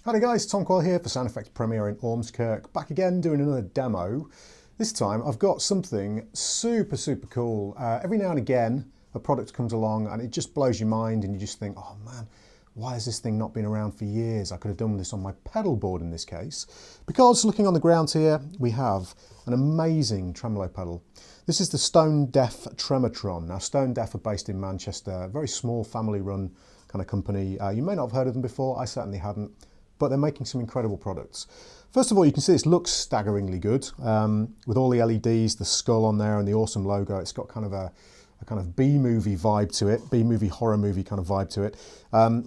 Howdy guys, Tom Quayle here for Sound Effects Premiere in Ormskirk, back again doing another demo. This time I've got something super cool. Every now and again a product comes along and it just blows your mind and you just think, oh man, why has this thing not been around for years? I could have done this on my pedal board in this case. Because looking on the ground here, we have an amazing tremolo pedal. This is the Stone Deaf Tremotron. Now Stone Deaf are based in Manchester, a very small family run kind of company. You may not have heard of them before, I certainly hadn't. But they're making some incredible products. First of all, you can see this looks staggeringly good with all the LEDs, the skull on there and the awesome logo. It's got kind of a kind of B-movie vibe to it, B-movie horror movie kind of vibe to it.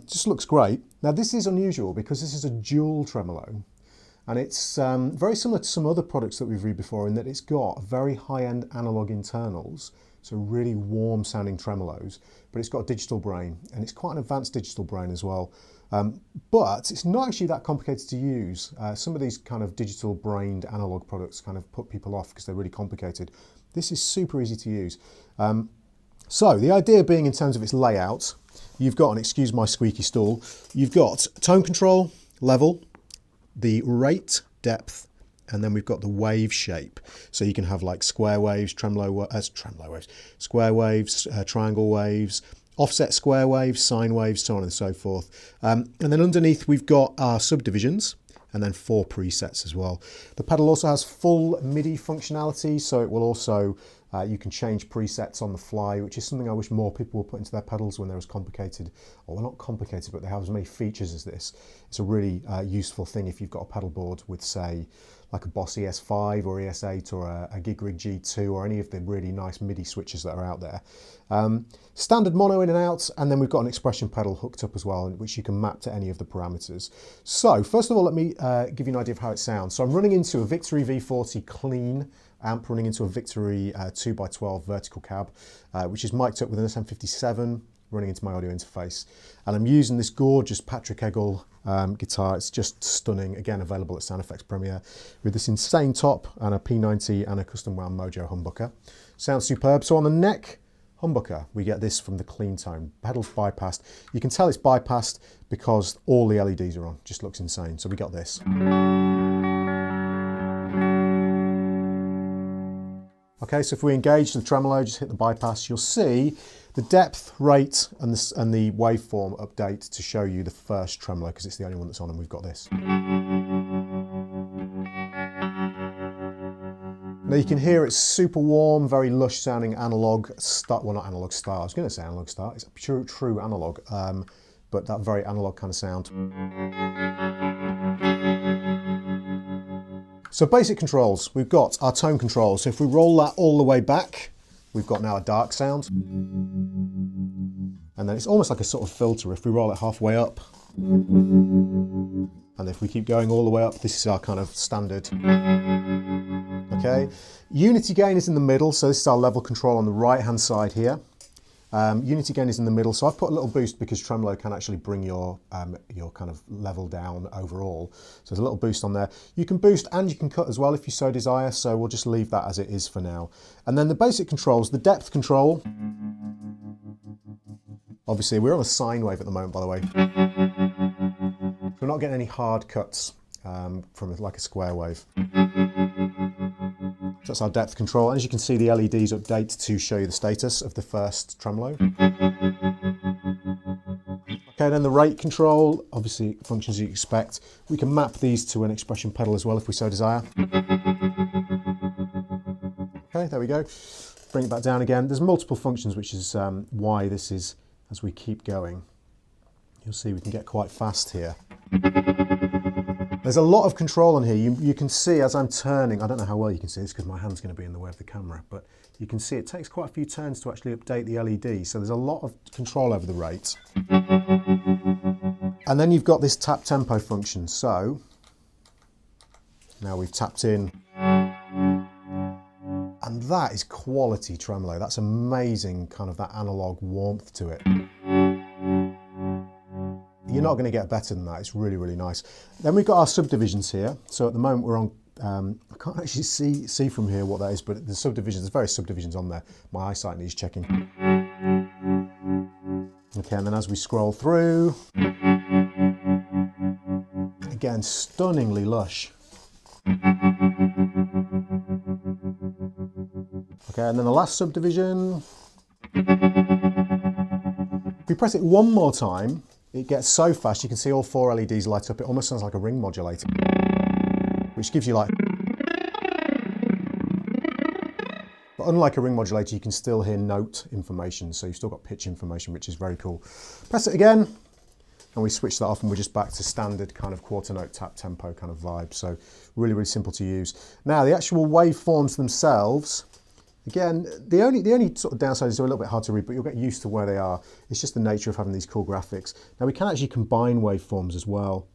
Just looks great. Now this is unusual because this is a dual tremolo and it's very similar to some other products that we've reviewed before in that it's got very high-end analog internals, so really warm sounding tremolos, but it's got a digital brain and it's quite an advanced digital brain as well. But it's not actually that complicated to use. Some of these kind of digital brained analog products kind of put people off because they're really complicated. This is super easy to use. So the idea being in terms of its layout, you've got, and excuse my squeaky stool, you've got tone control, level, the rate, depth, and then we've got the wave shape. So you can have like square waves, tremolo waves, square waves, triangle waves, offset square waves, sine waves, so on and so forth. And then underneath we've got our subdivisions and then 4 presets as well. The pedal also has full MIDI functionality, so it will also, you can change presets on the fly, which is something I wish more people would put into their pedals when they're as complicated, or well, not complicated, but they have as many features as this. It's a really useful thing if you've got a pedal board with, say, like a Boss ES5 or ES8 or a Gig Rig G2 or any of the really nice MIDI switches that are out there. Standard mono in and out, and then we've got an expression pedal hooked up as well, which you can map to any of the parameters. So first of all, let me give you an idea of how it sounds. So I'm running into a Victory V40 clean amp, running into a Victory 2x12 vertical cab, which is mic'd up with an SM57, running into my audio interface. And I'm using this gorgeous Patrick Eggle guitar. It's just stunning. Again, available at Sound Effects Premiere with this insane top and a P90 and a custom wound Mojo humbucker. Sounds superb. So on the neck humbucker, we get this from the clean tone. Pedals bypassed. You can tell it's bypassed because all the LEDs are on. Just looks insane. So we got this. Okay, so if we engage the tremolo, just hit the bypass, you'll see the depth, rate, and the waveform update to show you the first tremolo because it's the only one that's on, and we've got this. Now you can hear it's super warm, very lush sounding analog start. Well, not analog style. I was going to say analog start. It's a true analog, but that very analog kind of sound. So basic controls, we've got our tone controls. So if we roll that all the way back, we've got now a dark sound. And then it's almost like a sort of filter. If we roll it halfway up, and if we keep going all the way up, this is our kind of standard. Okay, unity gain is in the middle. So this is our level control on the right hand side here. Unity gain is in the middle, so I've put a little boost because tremolo can actually bring your kind of level down overall. So there's a little boost on there. You can boost and you can cut as well if you so desire, so we'll just leave that as it is for now. And then the basic controls, the depth control. Obviously we're on a sine wave at the moment, by the way. We're not getting any hard cuts from like a square wave. So that's our depth control. And as you can see, the LEDs update to show you the status of the first tremolo. Okay, then the rate control, obviously functions you expect. We can map these to an expression pedal as well if we so desire. Okay, there we go. Bring it back down again. There's multiple functions, which is why this is, as we keep going, you'll see we can get quite fast here. There's a lot of control on here. You can see as I'm turning, I don't know how well you can see this because my hand's going to be in the way of the camera, but you can see it takes quite a few turns to actually update the LED. So there's a lot of control over the rate. And then you've got this tap tempo function. So now we've tapped in. And that is quality tremolo. That's amazing, kind of that analog warmth to it. You're not going to get better than that. It's really nice. Then we've got our subdivisions here. So at the moment we're on, I can't actually see from here what that is, but the subdivisions, there's various subdivisions on there. My eyesight needs checking. Okay, and then as we scroll through, again, stunningly lush. Okay, and then the last subdivision. If we press it one more time, it gets so fast you can see all 4 LEDs light up. It almost sounds like a ring modulator, which gives you like... But unlike a ring modulator, you can still hear note information, so you've still got pitch information, which is very cool. Press it again, and we switch that off, and we're just back to standard kind of quarter note tap tempo kind of vibe. So really, really simple to use. Now, the actual waveforms themselves, again, the only sort of downside is they're a little bit hard to read, but you'll get used to where they are. It's just the nature of having these cool graphics. Now, we can actually combine waveforms as well.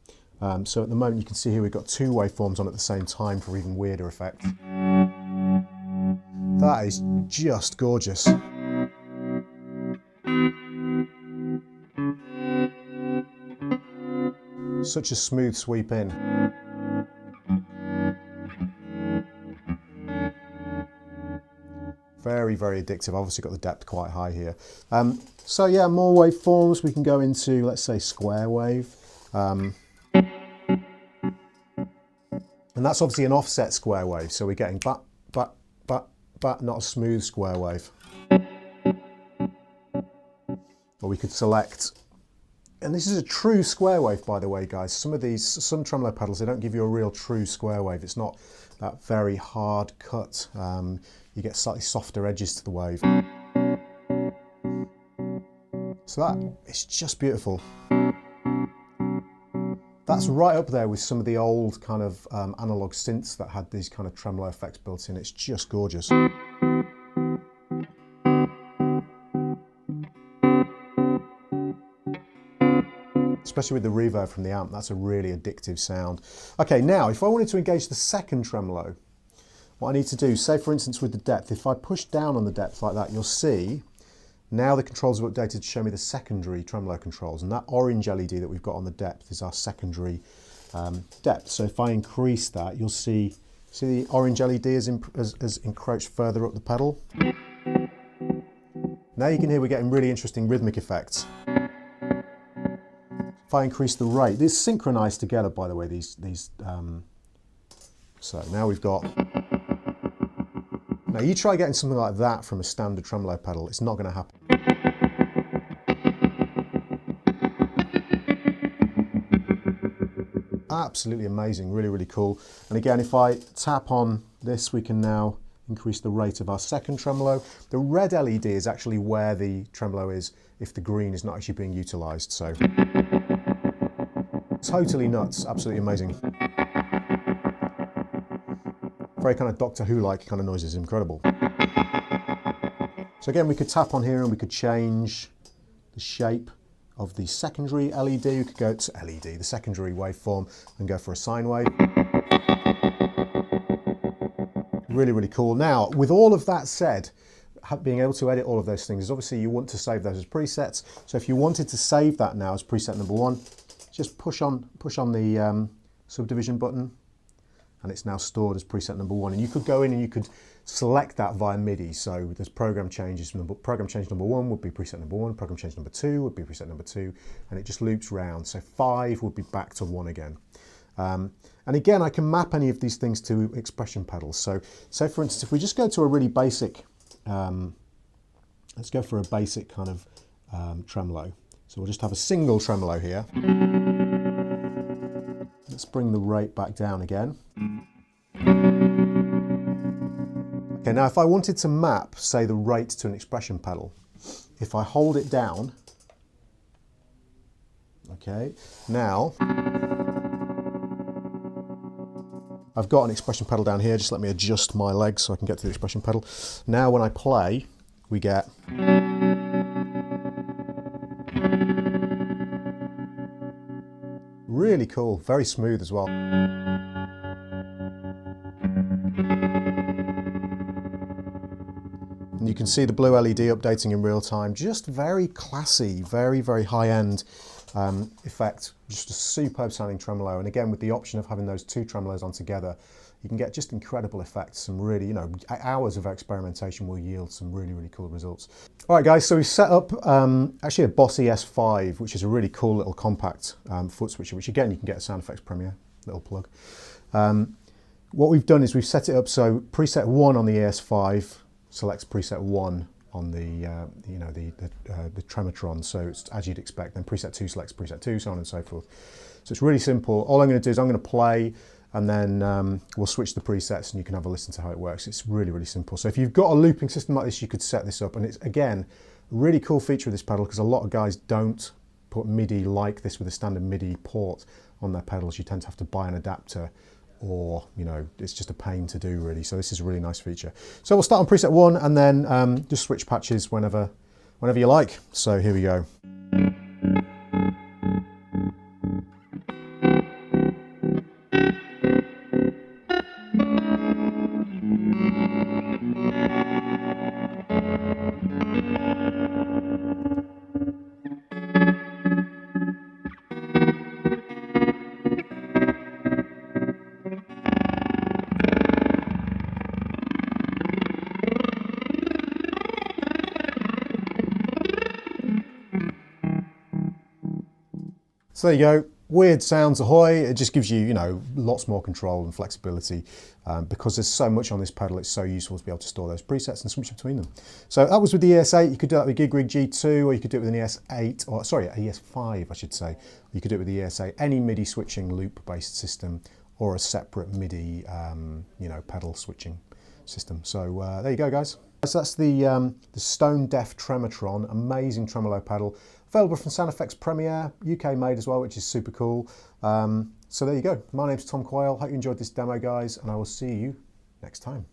So at the moment, you can see here we've got 2 waveforms on at the same time for even weirder effects. That is just gorgeous. Such a smooth sweep in. Very, very addictive. I've obviously got the depth quite high here. So yeah, more waveforms. We can go into, let's say, square wave. And that's obviously an offset square wave. So we're getting but, not a smooth square wave. Or we could select, and this is a true square wave, by the way, guys. Some tremolo pedals, they don't give you a real true square wave. It's not that very hard cut. You get slightly softer edges to the wave. So that, it's just beautiful. That's right up there with some of the old kind of analog synths that had these kind of tremolo effects built in. It's just gorgeous. Especially with the reverb from the amp, that's a really addictive sound. Okay, now if I wanted to engage the second tremolo, what I need to do, say for instance with the depth, if I push down on the depth like that, you'll see now the controls have updated to show me the secondary tremolo controls, and that orange LED that we've got on the depth is our secondary depth. So if I increase that, you'll see the orange LED has encroached further up the pedal. Now you can hear we're getting really interesting rhythmic effects. If I increase the rate, these synchronized together, by the way, so now we've got... Now you try getting something like that from a standard tremolo pedal, it's not going to happen. Absolutely amazing, really, really cool. And again, if I tap on this, we can now increase the rate of our second tremolo. The red LED is actually where the tremolo is if the green is not actually being utilized. So totally nuts, absolutely amazing. Very kind of Doctor Who-like kind of noises, incredible. So again, we could tap on here and we could change the shape of the secondary LED. We could go to LED, the secondary waveform, and go for a sine wave. Really, really cool. Now, with all of that said, being able to edit all of those things, obviously you want to save those as presets. So if you wanted to save that now as preset number 1, just push on the subdivision button, and it's now stored as preset number 1. And you could go in and you could select that via MIDI. So there's program changes. Program change number 1 would be preset number 1. Program change number 2 would be preset number 2. And it just loops round. So 5 would be back to 1 again. And again, I can map any of these things to expression pedals. So for instance, if we just go to a really basic, let's go for a basic kind of tremolo. So we'll just have a single tremolo here. Let's bring the rate back down again. Okay, now if I wanted to map, say, the rate to an expression pedal, if I hold it down, okay, now I've got an expression pedal down here. Just let me adjust my legs so I can get to the expression pedal. Now when I play, we get... Really cool, very smooth as well. And you can see the blue LED updating in real time. Just very classy, very, very high-end effect. Just a superb sounding tremolo. And again, with the option of having those 2 tremolos on together, you can get just incredible effects. Some really, you know, hours of experimentation will yield some really, really cool results. All right, guys, so we've set up actually a Boss ES5, which is a really cool little compact foot switcher, which again, you can get at Sound Effects Premiere, little plug. What we've done is we've set it up so preset 1 on the ES5 selects preset 1 on the you know, the Tremotron, so it's as you'd expect. Then preset 2 selects preset 2, so on and so forth. So it's really simple. All I'm going to do is I'm going to play, and then we'll switch the presets, and you can have a listen to how it works. It's really, really simple. So if you've got a looping system like this, you could set this up, and it's again a really cool feature of this pedal because a lot of guys don't put MIDI like this with a standard MIDI port on their pedals. You tend to have to buy an adapter, or, you know, it's just a pain to do really. So this is a really nice feature. So we'll start on preset 1 and then just switch patches whenever you like. So here we go. So there you go, weird sounds ahoy. It just gives you, you know, lots more control and flexibility because there's so much on this pedal. It's so useful to be able to store those presets and switch between them. So that was with the ES8. You could do that with Gig Rig G2, or you could do it with an ES8, or sorry, ES5 I should say. You could do it with the ES8, any MIDI switching loop-based system, or a separate MIDI, you know, pedal switching system. So there you go, guys. So that's the Stone Deaf Tremotron, amazing tremolo pedal. Available from Sound Effects Premiere, UK made as well, which is super cool. So there you go. My name's Tom Quayle. Hope you enjoyed this demo, guys, and I will see you next time.